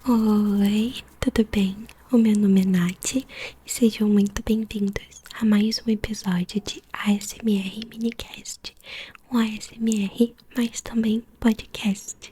Oi, tudo bem? O meu nome é Nath e sejam muito bem-vindos a mais um episódio de ASMR Minicast, um ASMR, mas também podcast.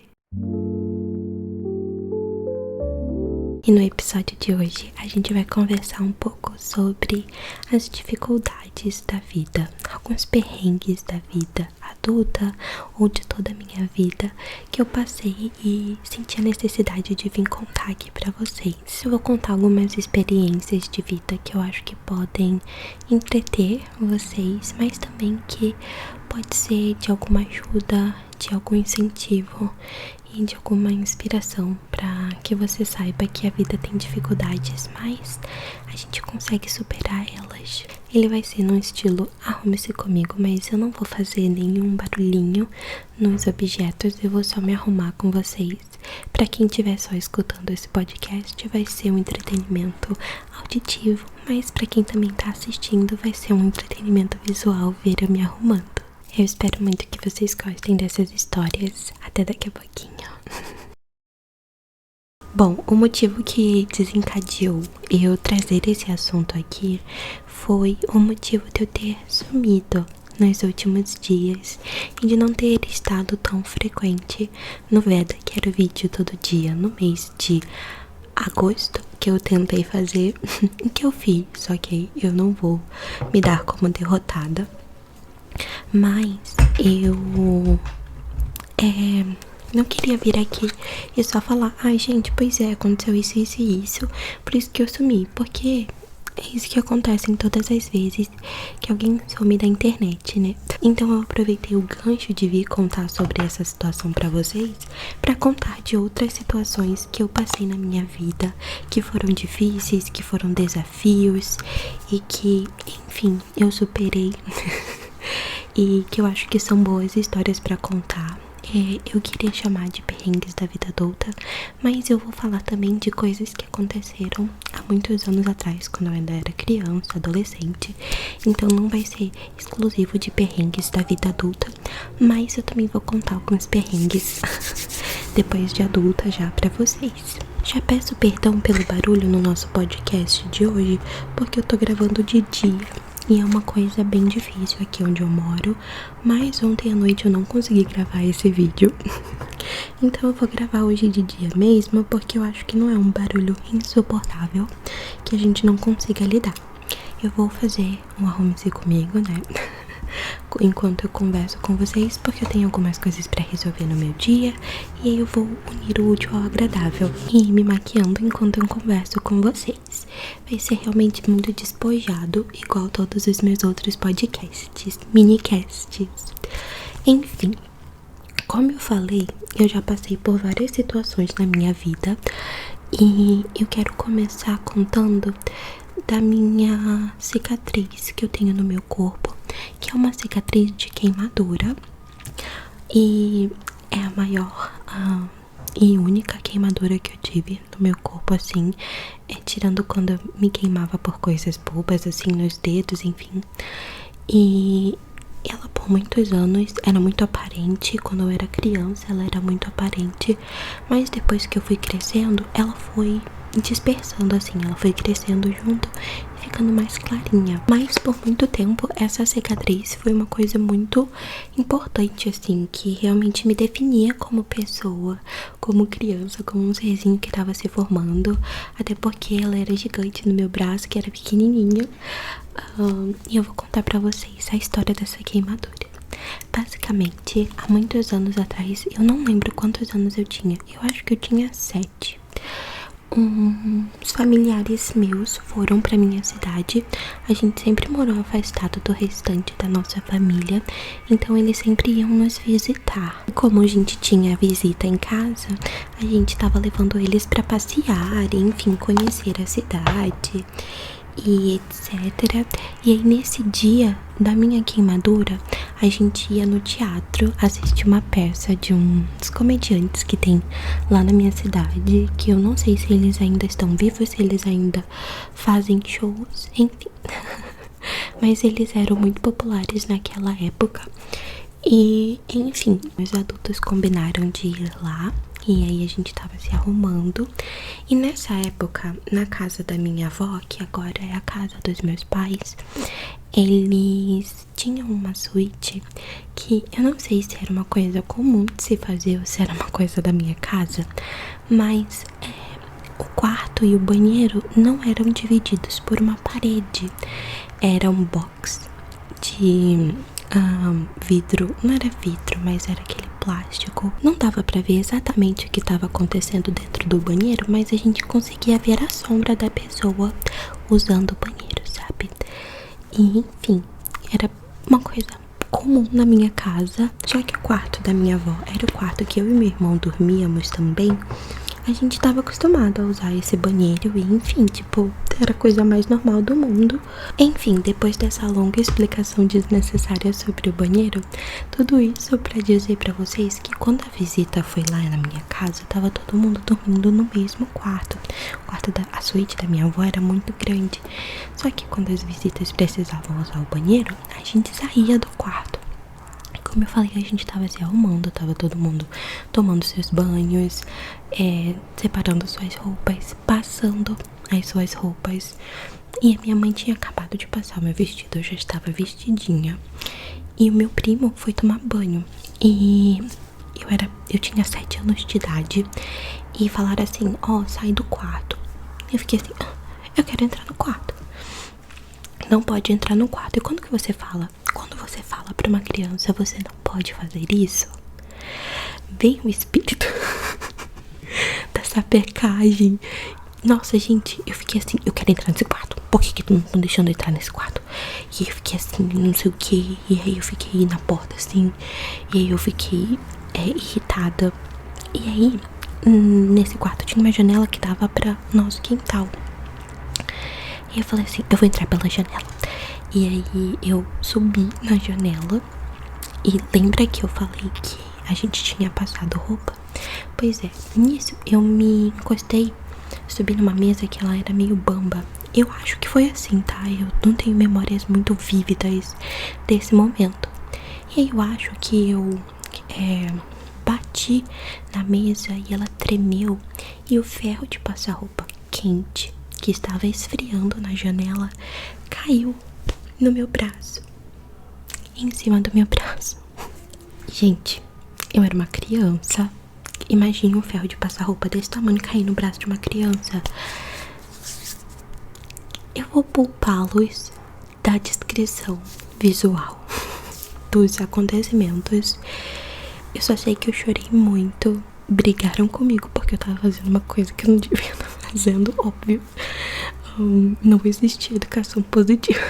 E no episódio de hoje a gente vai conversar um pouco sobre as dificuldades da vida, alguns perrengues da vida adulta ou de toda a minha vida que eu passei e senti a necessidade de vir contar aqui pra vocês. Eu vou contar algumas experiências de vida que eu acho que podem entreter vocês, mas também que pode ser de alguma ajuda, de algum incentivo e de alguma inspiração para que você saiba que a vida tem dificuldades, mas a gente consegue superar elas. Ele vai ser num estilo arrume-se comigo, mas eu não vou fazer nenhum barulhinho nos objetos, eu vou só me arrumar com vocês. Para quem estiver só escutando esse podcast, vai ser um entretenimento auditivo, mas para quem também tá assistindo, vai ser um entretenimento visual ver eu me arrumando. Eu espero muito que vocês gostem dessas histórias. Até daqui a pouquinho. Bom, o motivo que desencadeou eu trazer esse assunto aqui foi o motivo de eu ter sumido nos últimos dias e de não ter estado tão frequente no Veda, que era o vídeo todo dia no mês de agosto, que eu tentei fazer e que eu fiz, só que eu não vou me dar como derrotada. Mas eu não queria vir aqui e só falar: ai gente, pois é, aconteceu isso, isso e isso, por isso que eu sumi. Porque é isso que acontece em todas as vezes que alguém some da internet, né? Então eu aproveitei o gancho de vir contar sobre essa situação pra vocês, pra contar de outras situações que eu passei na minha vida, que foram difíceis, que foram desafios e que, enfim, eu superei. E que eu acho que são boas histórias pra contar. Eu queria chamar de perrengues da vida adulta, mas eu vou falar também de coisas que aconteceram há muitos anos atrás, quando eu ainda era criança, adolescente. Então não vai ser exclusivo de perrengues da vida adulta, mas eu também vou contar alguns perrengues depois de adulta já pra vocês. Já peço perdão pelo barulho no nosso podcast de hoje, porque eu tô gravando de dia. E é uma coisa bem difícil aqui onde eu moro, mas ontem à noite eu não consegui gravar esse vídeo. Então eu vou gravar hoje de dia mesmo, porque eu acho que não é um barulho insuportável que a gente não consiga lidar. Eu vou fazer um arrume-se comigo, né? Enquanto eu converso com vocês, porque eu tenho algumas coisas pra resolver no meu dia. E aí eu vou unir o útil ao agradável e ir me maquiando enquanto eu converso com vocês. Vai ser realmente muito despojado, igual todos os meus outros podcasts, minicasts. Enfim, como eu falei, eu já passei por várias situações na minha vida. E eu quero começar contando da minha cicatriz que eu tenho no meu corpo, que é uma cicatriz de queimadura e é a maior e única queimadura que eu tive no meu corpo, assim, tirando quando eu me queimava por coisas bobas, assim, nos dedos, enfim. E ela por muitos anos era muito aparente. Quando eu era criança ela era muito aparente, mas depois que eu fui crescendo ela foi dispersando, assim, ela foi crescendo junto e ficando mais clarinha. Mas por muito tempo essa cicatriz foi uma coisa muito importante, assim, que realmente me definia como pessoa, como criança, como um serzinho que tava se formando. Até porque ela era gigante no meu braço, que era pequenininho. E eu vou contar pra vocês a história dessa queimadura. Basicamente, há muitos anos atrás, eu não lembro quantos anos eu tinha, eu acho que eu tinha 7. Uns familiares meus foram pra minha cidade. A gente sempre morou afastado do restante da nossa família, então eles sempre iam nos visitar. Como a gente tinha visita em casa, a gente tava levando eles pra passear, enfim, conhecer a cidade e etc. E aí nesse dia da minha queimadura, a gente ia no teatro assistir uma peça de uns comediantes que tem lá na minha cidade, que eu não sei se eles ainda estão vivos, se eles ainda fazem shows, enfim. Mas eles eram muito populares naquela época. E, enfim, os adultos combinaram de ir lá E aí a gente tava se arrumando. E nessa época, na casa da minha avó, que agora é a casa dos meus pais, eles tinham uma suíte que eu não sei se era uma coisa comum de se fazer ou se era uma coisa da minha casa, mas o quarto e o banheiro não eram divididos por uma parede. Era um box de vidro, não era vidro, mas era aquele plástico. Não dava pra ver exatamente o que estava acontecendo dentro do banheiro, mas a gente conseguia ver a sombra da pessoa usando o banheiro, sabe? E enfim, era uma coisa comum na minha casa. Já que o quarto da minha avó era o quarto que eu e meu irmão dormíamos também, a gente tava acostumado a usar esse banheiro e enfim, tipo, era a coisa mais normal do mundo. Enfim, depois dessa longa explicação desnecessária sobre o banheiro, tudo isso pra dizer pra vocês que quando a visita foi lá na minha casa, tava todo mundo dormindo no mesmo quarto. O quarto a suíte da minha avó era muito grande. Só que quando as visitas precisavam usar o banheiro, a gente saía do quarto. Como eu falei, a gente tava se arrumando, tava todo mundo tomando seus banhos, separando suas roupas, passando as suas roupas. E a minha mãe tinha acabado de passar o meu vestido, eu já estava vestidinha. E o meu primo foi tomar banho. E eu tinha 7 anos de idade. E falaram assim, sai do quarto. Eu fiquei assim, eu quero entrar no quarto. Não pode entrar no quarto. E quando você fala pra uma criança, você não pode fazer isso, vem o espírito da sapecagem. Nossa, gente, eu fiquei assim, eu quero entrar nesse quarto. Por que não estão deixando eu entrar nesse quarto? E eu fiquei assim, não sei o que. E aí eu fiquei na porta assim. E aí eu fiquei irritada. E aí, nesse quarto tinha uma janela que dava pra nosso quintal. E eu falei assim, eu vou entrar pela janela. E aí eu subi na janela. E lembra que eu falei que a gente tinha passado roupa? Pois é, nisso eu me encostei, subi numa mesa que ela era meio bamba. Eu acho que foi assim, tá? Eu não tenho memórias muito vívidas desse momento. E aí eu acho que eu bati na mesa e ela tremeu. E o ferro de passar roupa quente, que estava esfriando na janela, caiu no meu braço, em cima do meu braço. Gente, eu era uma criança. Imagine um ferro de passar roupa desse tamanho cair no braço de uma criança. Eu vou poupá-los da descrição visual dos acontecimentos. Eu só sei que eu chorei muito. Brigaram comigo porque eu tava fazendo uma coisa que eu não devia estar fazendo, óbvio. Não existia educação positiva.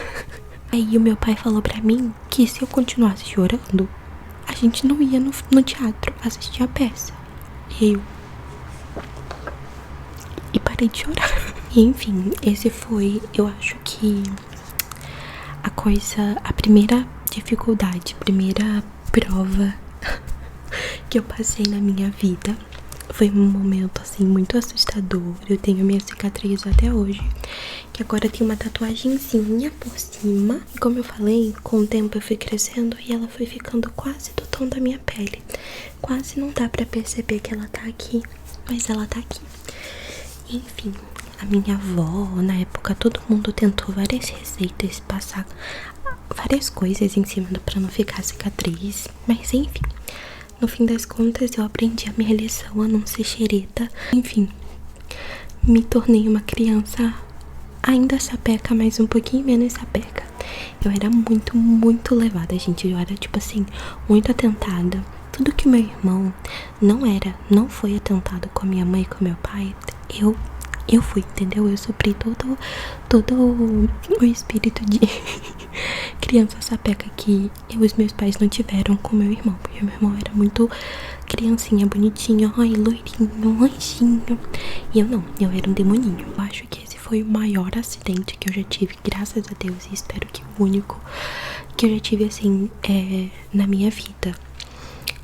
Aí o meu pai falou pra mim que se eu continuasse chorando, a gente não ia no teatro assistir a peça. E parei de chorar. E enfim, esse foi, eu acho que a primeira dificuldade, primeira prova que eu passei na minha vida. Foi um momento assim muito assustador. Eu tenho minha cicatriz até hoje, que agora tem uma tatuagenzinha por cima. E como eu falei, com o tempo eu fui crescendo e ela foi ficando quase do tom da minha pele. Quase não dá pra perceber que ela tá aqui, mas ela tá aqui. Enfim, a minha avó, na época, todo mundo tentou várias receitas, passar várias coisas em cima pra não ficar cicatriz. Mas enfim, no fim das contas eu aprendi a minha lição, a não ser xereta. Enfim, me tornei uma criança ainda sapeca, mas um pouquinho menos sapeca. Eu era muito, muito levada, gente. Eu era, tipo assim, muito atentada. Tudo que meu irmão não foi atentado com a minha mãe e com meu pai, eu fui, entendeu? Eu supri todo o espírito de criança sapeca que os meus pais não tiveram com meu irmão. Porque meu irmão era muito criancinha, bonitinho, ai, loirinho, um anjinho. E eu era um demoninho. Eu acho que esse foi o maior acidente que eu já tive, graças a Deus. E espero que o único que eu já tive, assim, na minha vida.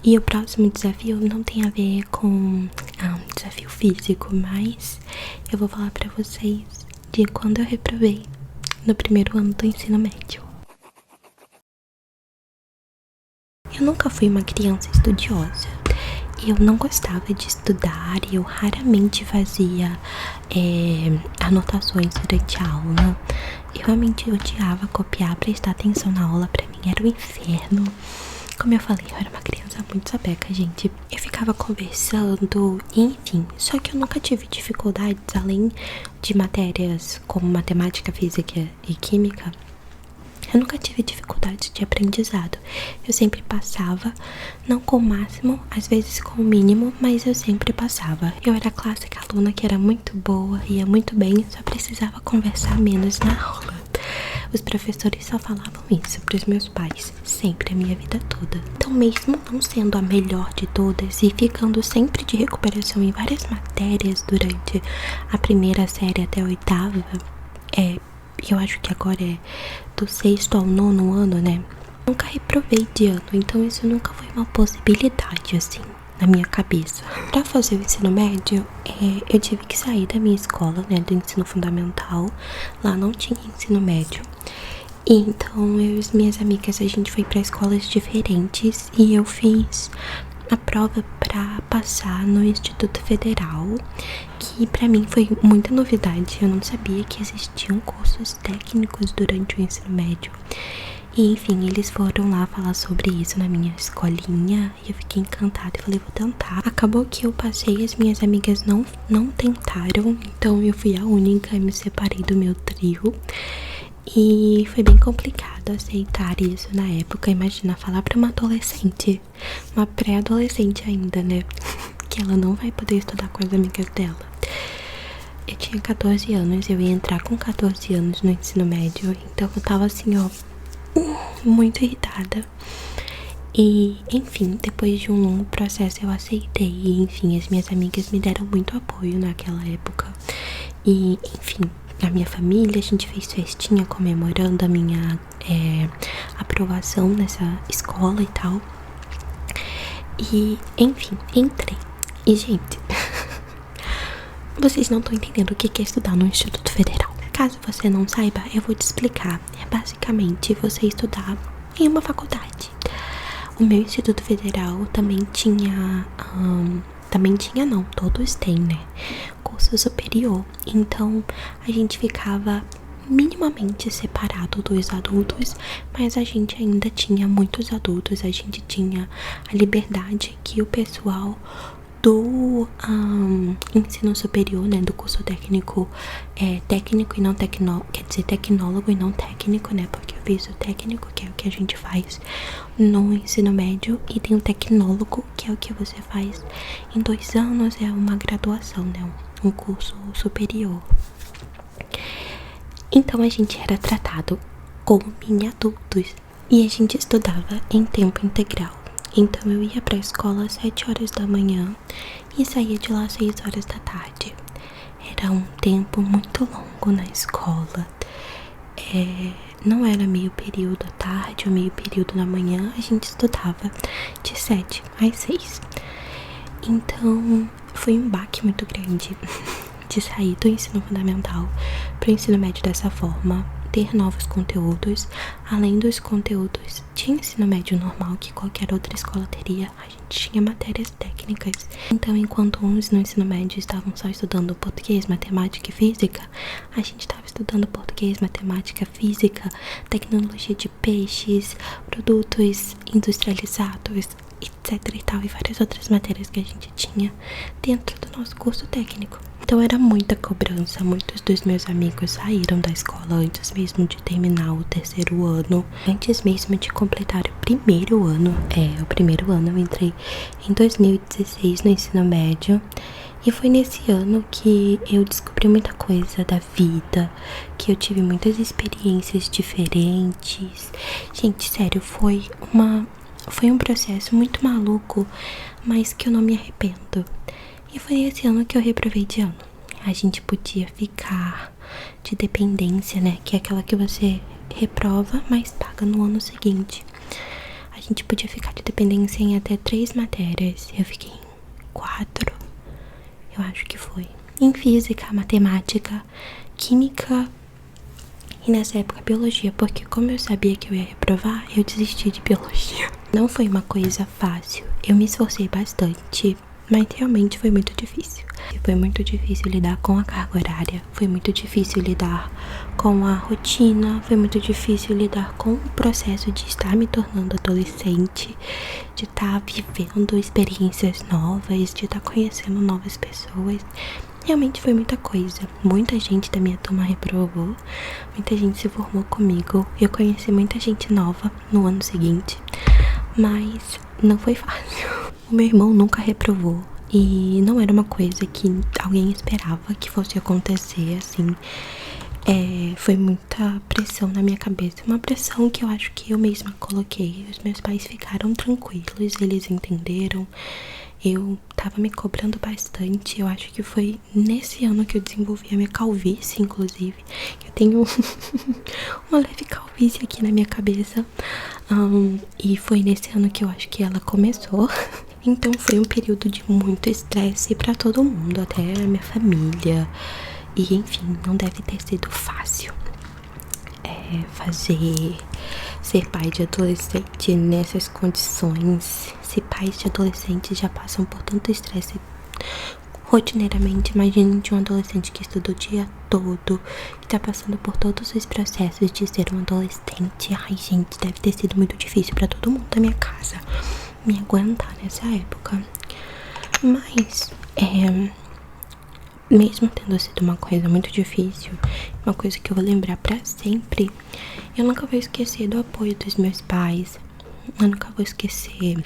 E o próximo desafio não tem a ver com um desafio físico, mas eu vou falar pra vocês de quando eu reprovei no primeiro ano do ensino médio. Eu nunca fui uma criança estudiosa. eu não gostava de estudar e eu raramente fazia anotações durante a aula. Eu realmente odiava copiar, prestar atenção na aula, pra mim era um inferno. Como eu falei, eu era uma criança muito sapeca, gente. Eu ficava conversando, enfim. Só que eu nunca tive dificuldades, além de matérias como matemática, física e química. Eu nunca tive dificuldades de aprendizado. Eu sempre passava, não com o máximo, às vezes com o mínimo, mas eu sempre passava. Eu era a clássica aluna que era muito boa, ia muito bem, só precisava conversar menos na aula. Os professores só falavam isso pros meus pais, sempre, a minha vida toda. Então, mesmo não sendo a melhor de todas e ficando sempre de recuperação em várias matérias durante a primeira série até a oitava, eu acho que agora é do 6º ao 9º ano, né? Nunca reprovei de ano, então isso nunca foi uma possibilidade, assim, na minha cabeça. Pra fazer o ensino médio, eu tive que sair da minha escola, né, do ensino fundamental. Lá não tinha ensino médio. E então, eu e as minhas amigas, a gente foi pra escolas diferentes e eu fiz a prova pra passar no Instituto Federal, que pra mim foi muita novidade. Eu não sabia que existiam cursos técnicos durante o ensino médio. E enfim, eles foram lá falar sobre isso na minha escolinha e eu fiquei encantada e falei, vou tentar. Acabou que eu passei, as minhas amigas não tentaram, então eu fui a única e me separei do meu trio. E foi bem complicado aceitar isso na época. Imagina falar pra uma adolescente, uma pré-adolescente ainda, né? Que ela não vai poder estudar com as amigas dela. Eu tinha 14 anos, eu ia entrar com 14 anos no ensino médio. Então eu tava assim, ó, muito irritada. E, enfim, depois de um longo processo eu aceitei. E, enfim, as minhas amigas me deram muito apoio naquela época. E, enfim, na minha família a gente fez festinha comemorando a minha aprovação nessa escola e tal. E, enfim, entrei. E, gente, vocês não estão entendendo o que é estudar no Instituto Federal. Caso você não saiba, eu vou te explicar. É basicamente você estudar em uma faculdade. O meu Instituto Federal também tinha... não, todos têm, né? Curso superior. Então, a gente ficava minimamente separado dos adultos, mas a gente ainda tinha muitos adultos. A gente tinha a liberdade que o pessoal do ensino superior, né, do curso técnico, técnico e não tecnólogo, quer dizer, tecnólogo e não técnico, né, porque eu fiz o técnico, que é o que a gente faz no ensino médio, e tem o tecnólogo, que é o que você faz em 2 anos, é uma graduação, né, um curso superior. Então a gente era tratado como mini adultos e a gente estudava em tempo integral. Então eu ia pra escola às 7 horas da manhã e saía de lá às 6 horas da tarde. Era um tempo muito longo na escola. Não era meio período à tarde ou meio período da manhã. A gente estudava de 7 às 6. Então foi um baque muito grande de sair do ensino fundamental pro ensino médio dessa forma. Ter novos conteúdos, além dos conteúdos de ensino médio normal que qualquer outra escola teria, a gente tinha matérias técnicas. Então, enquanto uns no ensino médio estavam só estudando português, matemática e física, a gente estava estudando português, matemática, física, tecnologia de peixes, produtos industrializados, etc e tal, e várias outras matérias que a gente tinha dentro do nosso curso técnico. Então era muita cobrança. Muitos dos meus amigos saíram da escola antes mesmo de terminar o 3º ano, antes mesmo de completar o 1º ano. O 1º ano eu entrei em 2016 no ensino médio. E foi nesse ano que eu descobri muita coisa da vida, que eu tive muitas experiências diferentes. Gente, sério, foi um processo muito maluco, mas que eu não me arrependo. E foi esse ano que eu reprovei de ano. A gente podia ficar de dependência, né? Que é aquela que você reprova, mas paga no ano seguinte. A gente podia ficar de dependência em até 3 matérias. Eu fiquei em 4, eu acho que foi. Em física, matemática, química e nessa época biologia. Porque como eu sabia que eu ia reprovar, eu desisti de biologia. Não foi uma coisa fácil. Eu me esforcei bastante, mas realmente foi muito difícil. Foi muito difícil lidar com a carga horária, foi muito difícil lidar com a rotina, foi muito difícil lidar com o processo de estar me tornando adolescente, de estar vivendo experiências novas, de estar conhecendo novas pessoas. Realmente foi muita coisa. Muita gente da minha turma reprovou, muita gente se formou comigo. Eu conheci muita gente nova no ano seguinte, mas não foi fácil. O meu irmão nunca reprovou e não era uma coisa que alguém esperava que fosse acontecer assim. Foi muita pressão na minha cabeça, uma pressão que eu acho que eu mesma coloquei. Os meus pais ficaram tranquilos, eles entenderam. Eu tava me cobrando bastante. Eu acho que foi nesse ano que eu desenvolvi a minha calvície, inclusive. Eu tenho uma leve calvície aqui na minha cabeça. E foi nesse ano que eu acho que ela começou. Então foi um período de muito estresse pra todo mundo, até a minha família. E enfim, não deve ter sido fácil ser pai de adolescente nessas condições. Se pais de adolescentes já passam por tanto estresse rotineiramente, imagine de um adolescente que estuda o dia todo, que tá passando por todos os processos de ser um adolescente. Ai, gente, deve ter sido muito difícil pra todo mundo da minha casa me aguentar nessa época. Mas, mesmo tendo sido uma coisa muito difícil, uma coisa que eu vou lembrar pra sempre, eu nunca vou esquecer do apoio dos meus pais. Eu nunca vou esquecer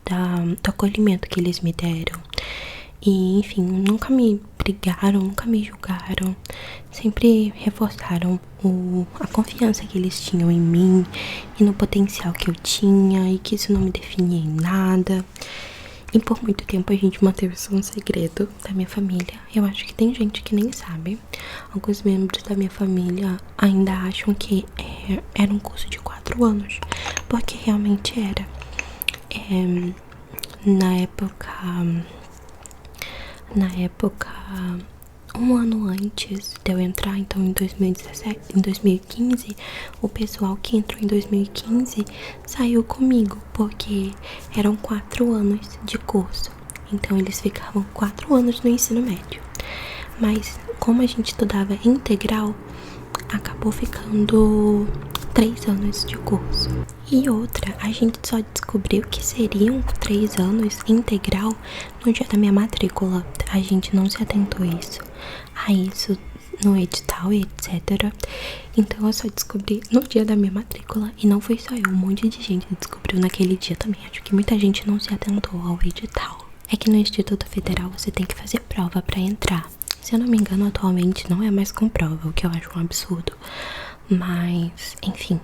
do acolhimento que eles me deram. E, enfim, nunca me brigaram, nunca me julgaram. Sempre reforçaram a confiança que eles tinham em mim e no potencial que eu tinha, e que isso não me definia em nada. E por muito tempo a gente manteve isso um segredo da minha família. Eu acho que tem gente que nem sabe. Alguns membros da minha família ainda acham que era um curso de 4 anos, porque realmente era. Na época, um ano antes de eu entrar, então em 2015, o pessoal que entrou em 2015 saiu comigo, porque eram 4 anos de curso. Então eles ficavam 4 anos no ensino médio. Mas como a gente estudava integral, acabou ficando 3 anos de curso. E outra, a gente só descobriu que seriam 3 anos integral no dia da minha matrícula. A gente não se atentou a isso no edital e etc. Então eu só descobri no dia da minha matrícula. E não foi só eu, um monte de gente descobriu naquele dia também. Acho que muita gente não se atentou ao edital. É que no Instituto Federal você tem que fazer prova pra entrar. Se eu não me engano, atualmente não é mais com prova, o que eu acho um absurdo. Mas, enfim,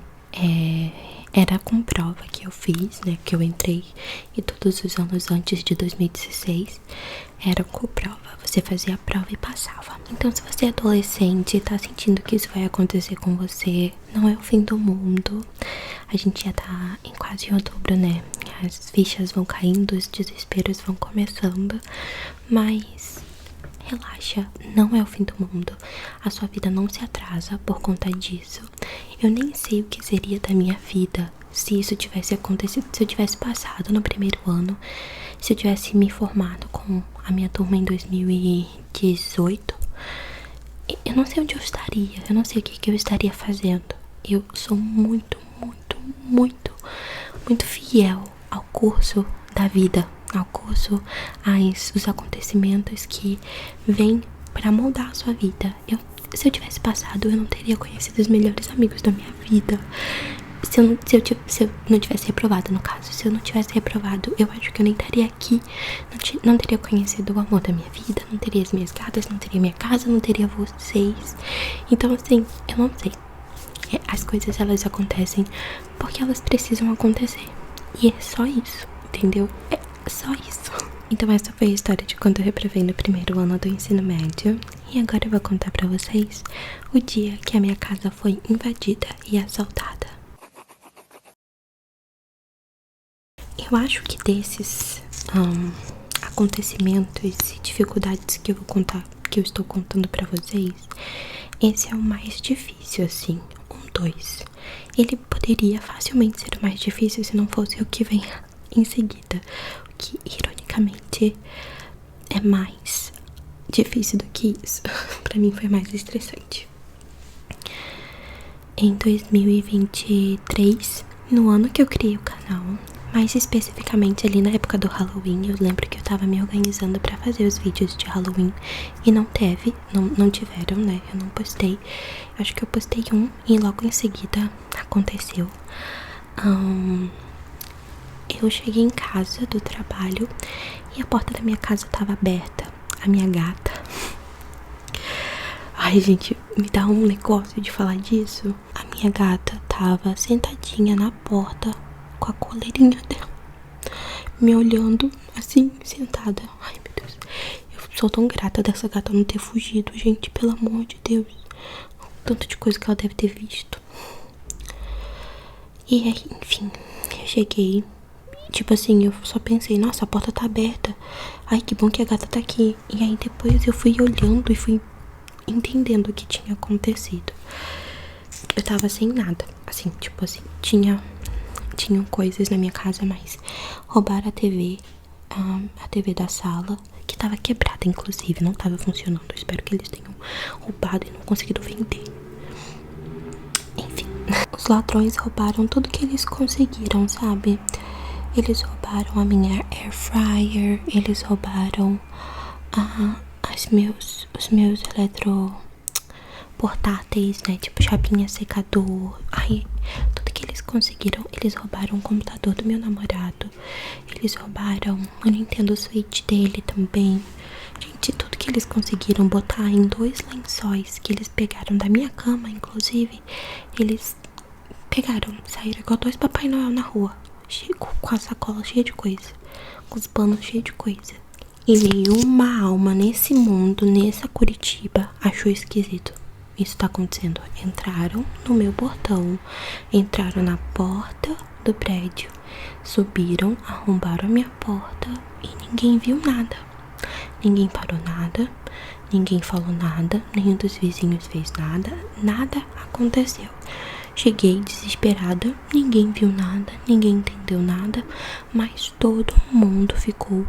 era com prova que eu fiz, né, que eu entrei. E todos os anos antes de 2016 era com prova. Você fazia a prova e passava. Então, se você é adolescente e tá sentindo que isso vai acontecer com você, não é o fim do mundo. A gente já tá em quase outubro, né? As fichas vão caindo, os desesperos vão começando. Mas relaxa, não é o fim do mundo. A sua vida não se atrasa por conta disso. Eu nem sei o que seria da minha vida se isso tivesse acontecido, se eu tivesse passado no primeiro ano, se eu tivesse me formado com a minha turma em 2018. Eu não sei onde eu estaria, eu não sei o que eu estaria fazendo. Eu sou muito, muito, muito, muito fiel ao curso da vida, ao curso, os acontecimentos que vêm pra moldar a sua vida. Se eu tivesse passado, eu não teria conhecido os melhores amigos da minha vida. Se eu não tivesse reprovado, no caso. Se eu não tivesse reprovado, eu acho que eu nem estaria aqui. Não teria conhecido o amor da minha vida, não teria as minhas gatas, não teria minha casa, não teria vocês. Então, assim, eu não sei. As coisas, elas acontecem porque elas precisam acontecer. E é só isso, entendeu? É só isso. Então essa foi a história de quando eu reprovei no primeiro ano do ensino médio. E agora eu vou contar pra vocês o dia que a minha casa foi invadida e assaltada. Eu acho que desses acontecimentos e dificuldades que eu vou contar, que eu estou contando pra vocês, esse é o mais difícil, assim. um 2. Ele poderia facilmente ser o mais difícil se não fosse o que vem em seguida, o que ironicamente é mais difícil do que isso. Pra mim foi mais estressante. Em 2023, no ano que eu criei o canal, mais especificamente ali na época do Halloween, eu lembro que eu tava me organizando pra fazer os vídeos de Halloween e não tiveram, né? Eu não postei. Acho que eu postei um e logo em seguida aconteceu. Eu cheguei em casa do trabalho e a porta da minha casa tava aberta. A minha gata... Ai, gente, me dá um negócio de falar disso. A minha gata tava sentadinha na porta com a coleirinha dela, me olhando assim, sentada. Ai, meu Deus. Eu sou tão grata dessa gata não ter fugido, gente, pelo amor de Deus. Tanto de coisa que ela deve ter visto. E aí, enfim, eu cheguei. Tipo assim, eu só pensei, nossa, a porta tá aberta. Ai, que bom que a gata tá aqui. E aí depois eu fui olhando e fui entendendo o que tinha acontecido. Eu tava sem nada, assim, tipo assim, tinham coisas na minha casa, mas roubaram a TV da sala, que tava quebrada, inclusive, não tava funcionando. Eu espero que eles tenham roubado e não conseguido vender. Enfim, os ladrões roubaram tudo que eles conseguiram, sabe? Eles roubaram a minha air fryer, eles roubaram os meus portáteis, né? Tipo chapinha, secador. Ai, tudo que eles conseguiram. Eles roubaram o computador do meu namorado. Eles roubaram o Nintendo Switch dele também. Gente, tudo que eles conseguiram botar em 2 lençóis que eles pegaram da minha cama, inclusive. Eles pegaram, saíram igual 2 Papai Noel na rua, com a sacola cheia de coisa, com os panos cheios de coisa. E nenhuma alma nesse mundo, nessa Curitiba, achou esquisito. Isso tá acontecendo. Entraram no meu portão, entraram na porta do prédio, subiram, arrombaram a minha porta e ninguém viu nada. Ninguém parou nada, ninguém falou nada, nenhum dos vizinhos fez nada, nada aconteceu. Cheguei desesperada, ninguém viu nada, ninguém entendeu nada, mas todo mundo ficou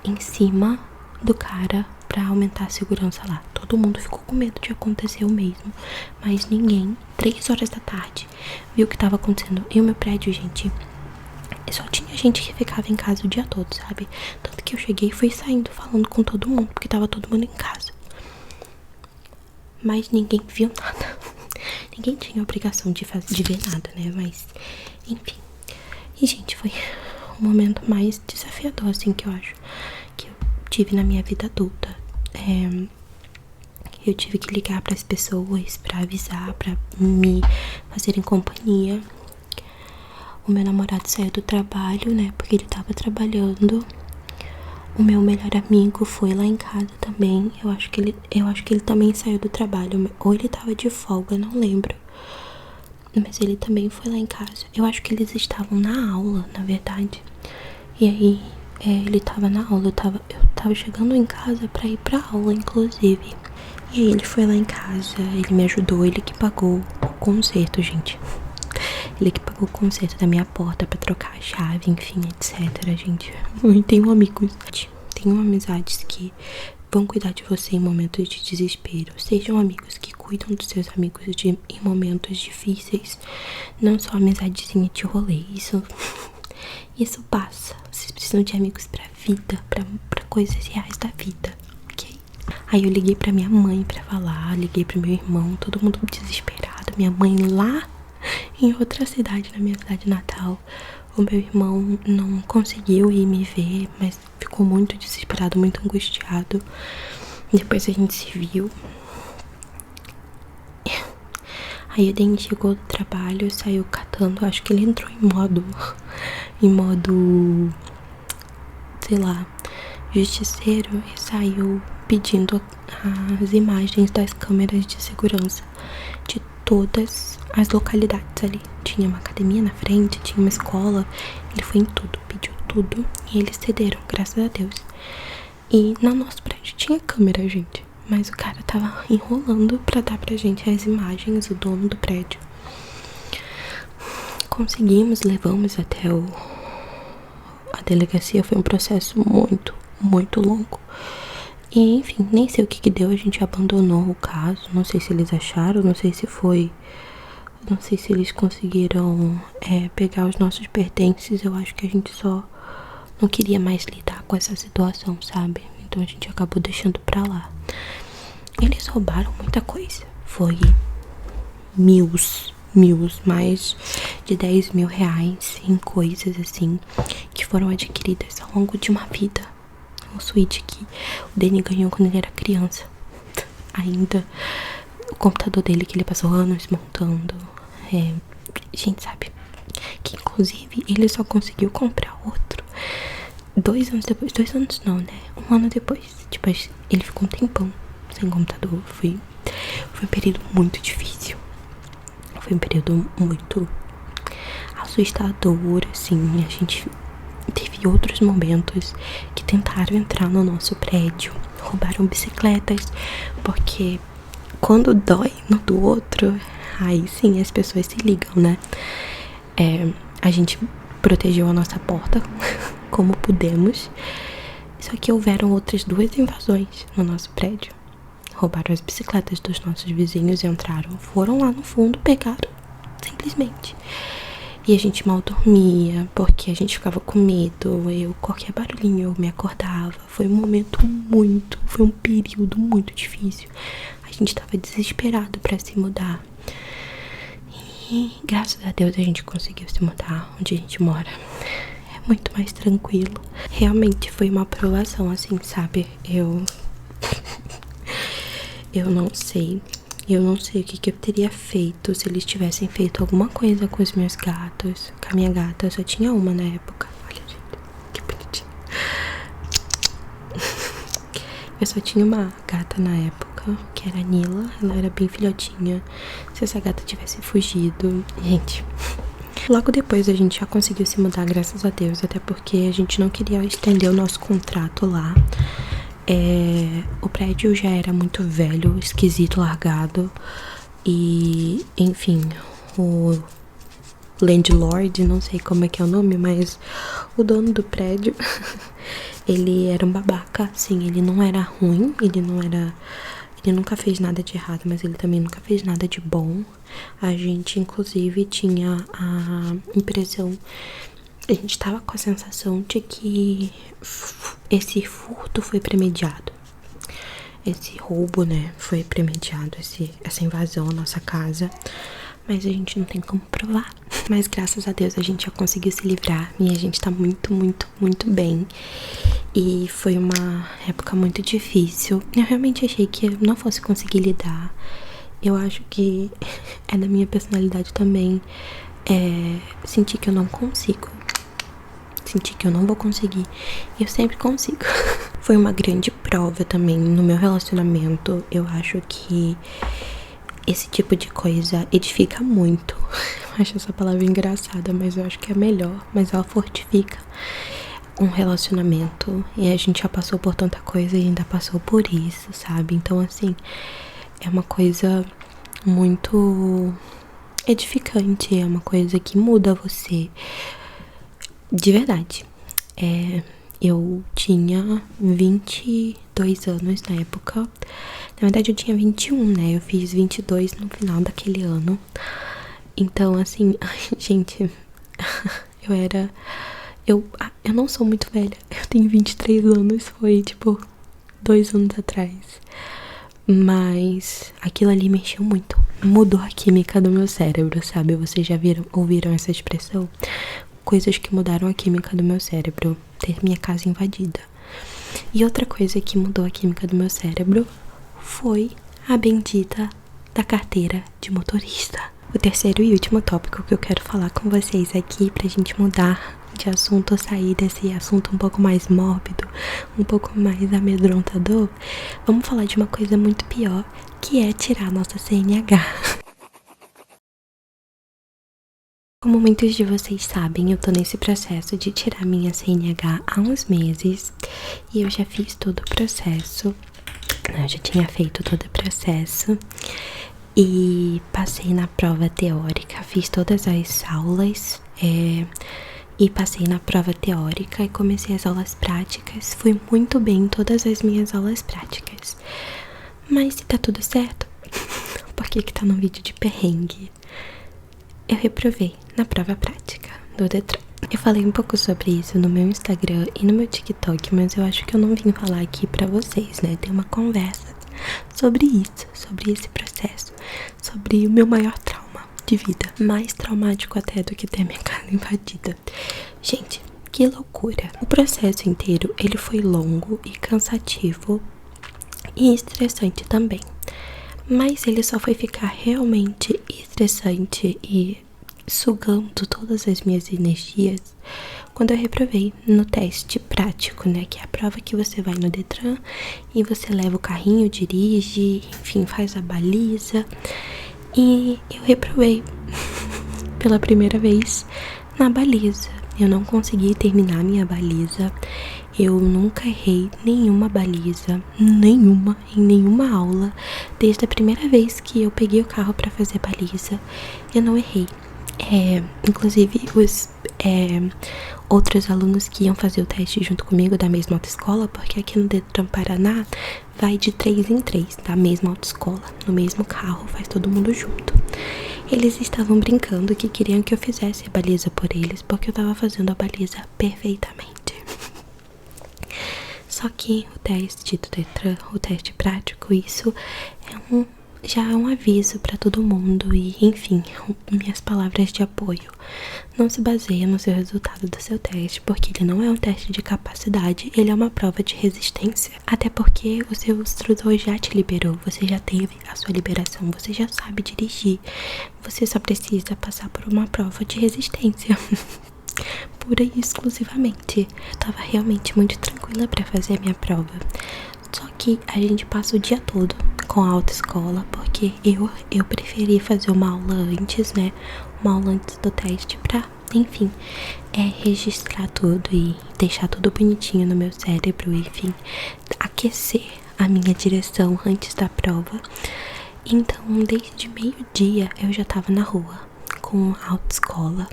em cima do cara pra aumentar a segurança lá. Todo mundo ficou com medo de acontecer o mesmo, mas ninguém, 3 horas da tarde, viu o que tava acontecendo. E o meu prédio, gente, só tinha gente que ficava em casa o dia todo, sabe? Tanto que eu cheguei e fui saindo falando com todo mundo, porque tava todo mundo em casa. Mas ninguém viu nada. Ninguém tinha obrigação de ver nada, né? Mas, enfim. E, gente, foi o momento mais desafiador, assim, que eu acho que eu tive na minha vida adulta. Eu tive que ligar pras pessoas pra avisar, pra me fazerem companhia. O meu namorado saiu do trabalho, né? Porque ele tava trabalhando. O meu melhor amigo foi lá em casa também. Eu acho que ele também saiu do trabalho. Ou ele tava de folga, não lembro. Mas ele também foi lá em casa. Eu acho que eles estavam na aula, na verdade. E aí, ele tava na aula. Eu tava chegando em casa pra ir pra aula, inclusive. E aí ele foi lá em casa, ele me ajudou. Ele que pagou o conserto, gente. Ele que pagou o conserto da minha porta pra trocar a chave, enfim, etc, gente. Eu tenho amizades que vão cuidar de você em momentos de desespero. Sejam amigos que cuidam dos seus amigos em momentos difíceis. Não só amizadezinha de rolê. Isso passa. Vocês precisam de amigos pra vida, pra coisas reais da vida, ok? Aí eu liguei pra minha mãe pra falar, liguei pro meu irmão, todo mundo desesperado. Minha mãe lá em outra cidade, na minha cidade natal. O meu irmão não conseguiu ir me ver, mas ficou muito desesperado, muito angustiado. Depois a gente se viu. Aí o Denis chegou do trabalho, saiu catando. Acho que ele entrou em modo, sei lá, justiceiro, e saiu pedindo as imagens das câmeras de segurança de todas as localidades ali. Tinha uma academia na frente, tinha uma escola. Ele foi em tudo, pediu tudo, e eles cederam, graças a Deus. E no nosso prédio tinha câmera, gente, mas o cara tava enrolando pra dar pra gente as imagens, o dono do prédio. conseguimos, levamos até a delegacia. Foi um processo muito, muito longo. E enfim, nem sei o que deu, a gente abandonou o caso. Não sei se eles acharam, não sei se foi, não sei se eles conseguiram pegar os nossos pertences. Eu acho que a gente só não queria mais lidar com essa situação, sabe? Então a gente acabou deixando pra lá. Eles roubaram muita coisa. Foi mais de 10 mil reais em coisas assim que foram adquiridas ao longo de uma vida. O Switch que o Danny ganhou quando ele era criança. Ainda o computador dele que ele passou anos montando. Gente, sabe? Que inclusive ele só conseguiu comprar outro 2 anos depois. 2 anos não, né? 1 ano depois. Tipo, ele ficou um tempão sem computador. Foi um período muito difícil. Foi um período muito assustador, assim. A gente teve outros momentos que tentaram entrar no nosso prédio, roubaram bicicletas, porque quando dói no do outro, aí sim as pessoas se ligam, né? A gente protegeu a nossa porta como pudemos, só que houveram outras 2 invasões no nosso prédio. Roubaram as bicicletas dos nossos vizinhos, entraram, foram lá no fundo, pegaram, simplesmente. E a gente mal dormia, porque a gente ficava com medo. Qualquer barulhinho eu me acordava. Foi um período muito difícil. A gente tava desesperado pra se mudar. E graças a Deus a gente conseguiu se mudar onde a gente mora. É muito mais tranquilo. Realmente foi uma aprovação, assim, sabe? Eu não sei. Eu não sei o que eu teria feito se eles tivessem feito alguma coisa com os meus gatos. Com a minha gata, eu só tinha uma na época. Olha, gente, que bonitinho. Eu só tinha uma gata na época, que era a Nila. Ela era bem filhotinha. Se essa gata tivesse fugido... Gente... Logo depois a gente já conseguiu se mudar, graças a Deus. Até porque a gente não queria estender o nosso contrato lá. O prédio já era muito velho, esquisito, largado. E, enfim, o landlord, não sei como é que é o nome, mas o dono do prédio, ele era um babaca, assim, ele não era ruim, ele nunca fez nada de errado, mas ele também nunca fez nada de bom. A gente, inclusive, tinha a impressão, a gente tava com a sensação de que esse furto foi premediado. Esse roubo, né, foi premediado, essa invasão à nossa casa. Mas a gente não tem como provar. Mas graças a Deus a gente já conseguiu se livrar. E a gente tá muito, muito, muito bem. E foi uma época muito difícil. Eu realmente achei que eu não fosse conseguir lidar. Eu acho que é da minha personalidade também. Sentir que eu não consigo. Sentir que eu não vou conseguir. E eu sempre consigo. Foi uma grande prova também no meu relacionamento. Eu acho que esse tipo de coisa edifica muito. Eu acho essa palavra engraçada, mas eu acho que é melhor. Mas ela fortifica um relacionamento. E a gente já passou por tanta coisa e ainda passou por isso, sabe? Então, assim, é uma coisa muito edificante. É uma coisa que muda você. De verdade. Eu tinha 22 anos na época. Na verdade, eu tinha 21, né? Eu fiz 22 no final daquele ano. Então, assim, gente, eu não sou muito velha. Eu tenho 23 anos, foi, tipo, 2 anos atrás. Mas aquilo ali mexeu muito. Mudou a química do meu cérebro, sabe? Vocês já ouviram essa expressão? Coisas que mudaram a química do meu cérebro. Ter minha casa invadida. E outra coisa que mudou a química do meu cérebro foi a bendita da carteira de motorista. O terceiro e último tópico que eu quero falar com vocês aqui, pra gente mudar de assunto, sair desse assunto um pouco mais mórbido, um pouco mais amedrontador, vamos falar de uma coisa muito pior, que é tirar nossa CNH. Como muitos de vocês sabem, eu tô nesse processo de tirar minha CNH há uns meses. E eu já fiz todo o processo. Eu já tinha feito todo o processo. e passei na prova teórica. Fiz todas as aulas e passei na prova teórica e comecei as aulas práticas. Fui muito bem em todas as minhas aulas práticas. Mas se tá tudo certo, por que tá no vídeo de perrengue? Eu reprovei na prova prática do Detran. Eu falei um pouco sobre isso no meu Instagram e no meu TikTok, mas eu acho que eu não vim falar aqui pra vocês, né? Ter uma conversa sobre isso, sobre esse processo, sobre o meu maior trauma de vida. Mais traumático até do que ter minha casa invadida. Gente, que loucura. O processo inteiro, ele foi longo e cansativo e estressante também. Mas ele só foi ficar realmente estressante e sugando todas as minhas energias quando eu reprovei no teste prático, né? Que é a prova que você vai no Detran e você leva o carrinho, dirige, enfim, faz a baliza. E eu reprovei pela primeira vez na baliza. Eu não consegui terminar minha baliza. Eu nunca errei nenhuma baliza, em nenhuma aula. Desde a primeira vez que eu peguei o carro pra fazer baliza, eu não errei. Inclusive, os outros alunos que iam fazer o teste junto comigo da mesma autoescola, porque aqui no Detran Paraná vai de 3 em 3 da mesma autoescola, no mesmo carro, faz todo mundo junto. Eles estavam brincando que queriam que eu fizesse a baliza por eles, porque eu tava fazendo a baliza perfeitamente. Só que o teste do Detran, o teste prático, isso já é um aviso pra todo mundo e, enfim, minhas palavras de apoio. Não se baseia no seu resultado do seu teste, porque ele não é um teste de capacidade, ele é uma prova de resistência. Até porque o seu instrutor já te liberou, você já teve a sua liberação, você já sabe dirigir. Você só precisa passar por uma prova de resistência. Pura e exclusivamente. Eu tava realmente muito tranquila pra fazer a minha prova. Só que a gente passa o dia todo com a autoescola, porque eu preferi fazer uma aula antes, né? Uma aula antes do teste pra, enfim, registrar tudo e deixar tudo bonitinho no meu cérebro, enfim, aquecer a minha direção antes da prova. Então, desde meio-dia eu já tava na rua com a autoescola.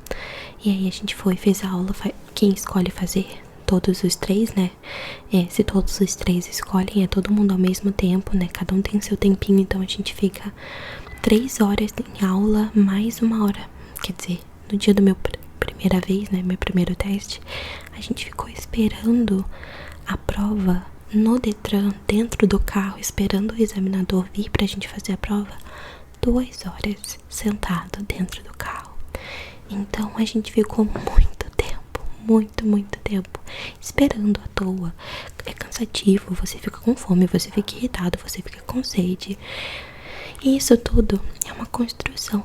E aí a gente fez a aula, quem escolhe fazer todos os três, né? Se todos os três escolhem, é todo mundo ao mesmo tempo, né? Cada um tem seu tempinho, então a gente fica 3 horas em aula, mais 1 hora. Quer dizer, no dia do meu primeira vez, né? Meu primeiro teste, a gente ficou esperando a prova no Detran, dentro do carro, esperando o examinador vir pra gente fazer a prova. 2 horas sentado dentro do carro. Então a gente ficou muito tempo esperando à toa. É cansativo, você fica com fome, você fica irritado, você fica com sede. E isso tudo é uma construção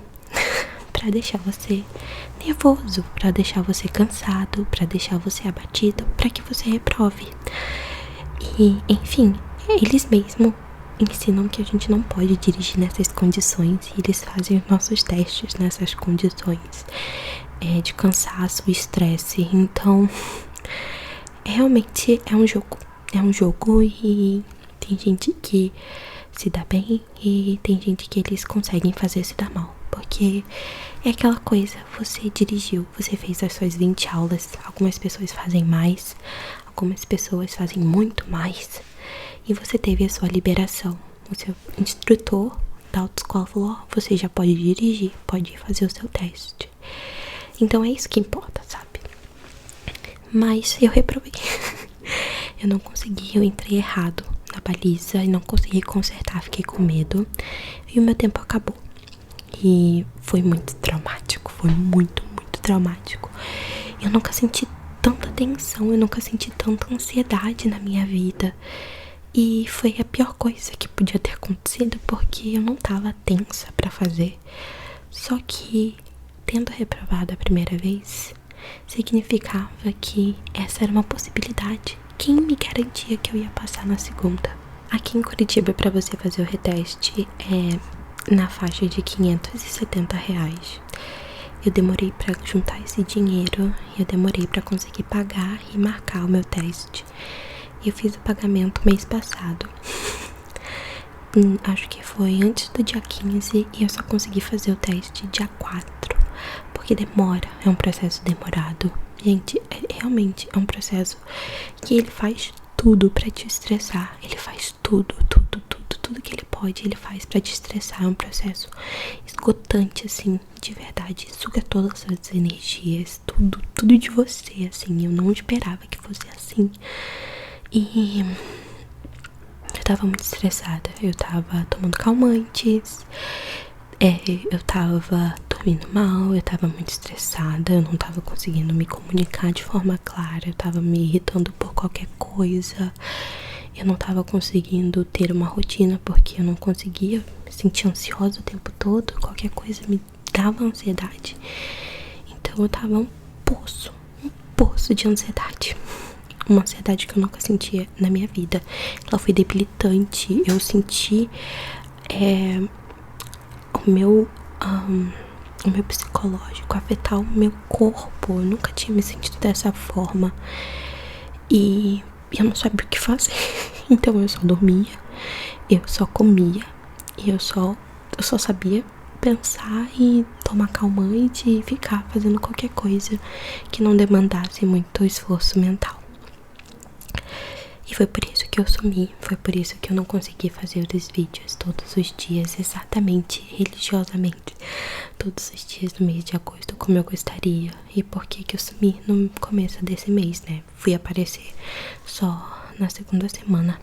pra deixar você nervoso, pra deixar você cansado, pra deixar você abatido, pra que você reprove. E, enfim, eles mesmo ensinam que a gente não pode dirigir nessas condições e eles fazem os nossos testes nessas condições de cansaço e estresse. Então, realmente é um jogo e tem gente que se dá bem e tem gente que eles conseguem fazer se dar mal, porque é aquela coisa, você dirigiu, você fez as suas 20 aulas, algumas pessoas fazem mais, algumas pessoas fazem muito mais, e você teve a sua liberação. O seu instrutor da autoescola falou: você já pode dirigir, pode fazer o seu teste. Então é isso que importa, sabe? Mas eu reprovei. Eu não consegui, eu entrei errado na baliza e não consegui consertar, fiquei com medo. E o meu tempo acabou. E foi muito traumático, foi muito traumático. Eu nunca senti tanta tensão, eu nunca senti tanta ansiedade na minha vida. E foi a pior coisa que podia ter acontecido, porque eu não tava tensa pra fazer. Só que, tendo reprovado a primeira vez, significava que essa era uma possibilidade. Quem me garantia que eu ia passar na segunda? Aqui em Curitiba, pra você fazer o reteste, é na faixa de R$ 570. Eu demorei pra juntar esse dinheiro, eu demorei pra conseguir pagar e marcar o meu teste. Eu fiz o pagamento mês passado. acho que foi antes do dia 15 e eu só consegui fazer o teste dia 4, porque demora, é um processo demorado. Gente, realmente é um processo que ele faz tudo pra te estressar. Ele faz tudo que ele pode, ele faz pra te estressar. É um processo esgotante, assim, de verdade. Suga todas as suas energias, tudo de você, assim. Eu não esperava que fosse assim. E eu tava muito estressada. Eu tava tomando calmantes, eu tava dormindo mal, eu tava muito estressada, eu não tava conseguindo me comunicar de forma clara, eu tava me irritando por qualquer coisa, eu não tava conseguindo ter uma rotina porque eu não conseguia, me sentia ansiosa o tempo todo, qualquer coisa me dava ansiedade. Então eu tava um poço de ansiedade. Uma ansiedade que eu nunca sentia na minha vida. Ela foi debilitante. Eu senti o meu psicológico afetar o meu corpo. Eu nunca tinha me sentido dessa forma. E eu não sabia o que fazer. Então eu só dormia, eu só comia, e eu só sabia pensar e tomar calmante e ficar fazendo qualquer coisa que não demandasse muito esforço mental. E foi por isso que eu sumi, foi por isso que eu não consegui fazer os vídeos todos os dias, exatamente, religiosamente, todos os dias do mês de agosto, como eu gostaria. E por que eu sumi no começo desse mês, né? Fui aparecer só na segunda semana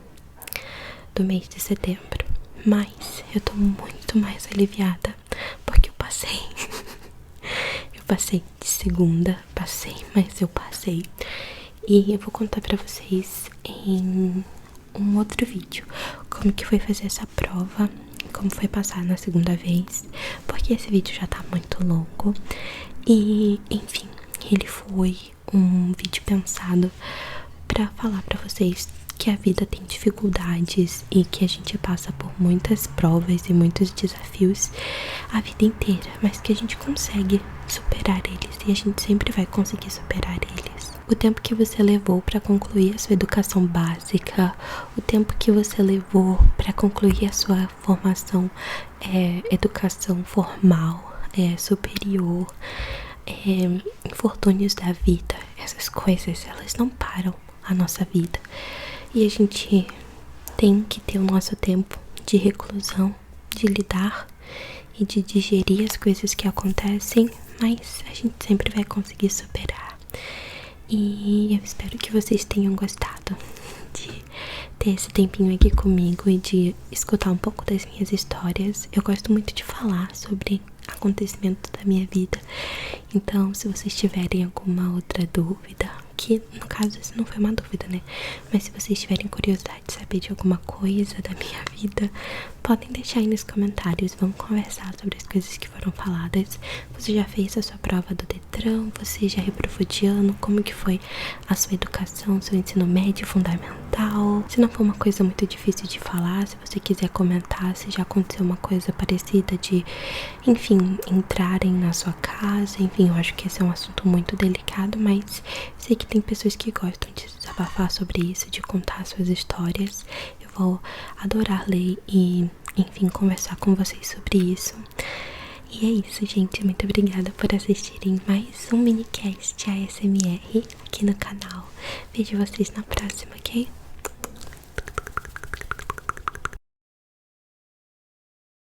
do mês de setembro. Mas eu tô muito mais aliviada, porque eu passei. Eu passei de segunda, mas eu passei. E eu vou contar pra vocês em um outro vídeo como que foi fazer essa prova, como foi passar na segunda vez, porque esse vídeo já tá muito longo. E, enfim, ele foi um vídeo pensado pra falar pra vocês que a vida tem dificuldades e que a gente passa por muitas provas e muitos desafios a vida inteira, mas que a gente consegue superar eles e a gente sempre vai conseguir superar eles. O tempo que você levou para concluir a sua educação básica, o tempo que você levou para concluir a sua formação, educação formal, superior, infortúnios da vida, essas coisas, elas não param a nossa vida. E a gente tem que ter o nosso tempo de reclusão, de lidar e de digerir as coisas que acontecem, mas a gente sempre vai conseguir superar. E eu espero que vocês tenham gostado de ter esse tempinho aqui comigo e de escutar um pouco das minhas histórias. Eu gosto muito de falar sobre acontecimentos da minha vida. Então, se vocês tiverem alguma outra dúvida, que no caso isso não foi uma dúvida, né? Mas se vocês tiverem curiosidade de saber de alguma coisa da minha vida, podem deixar aí nos comentários. Vamos conversar sobre as coisas que foram faladas. Você já fez a sua prova do Detran? Você já reprovou de ano? Como que foi a sua educação, seu ensino médio, fundamental? Se não for uma coisa muito difícil de falar, se você quiser comentar se já aconteceu uma coisa parecida de, enfim, entrarem na sua casa. Enfim, eu acho que esse é um assunto muito delicado, mas sei que tem pessoas que gostam de desabafar sobre isso, de contar suas histórias. Eu vou adorar ler e, enfim, conversar com vocês sobre isso. E é isso, gente. Muito obrigada por assistirem mais um minicast ASMR aqui no canal. Vejo vocês na próxima, ok?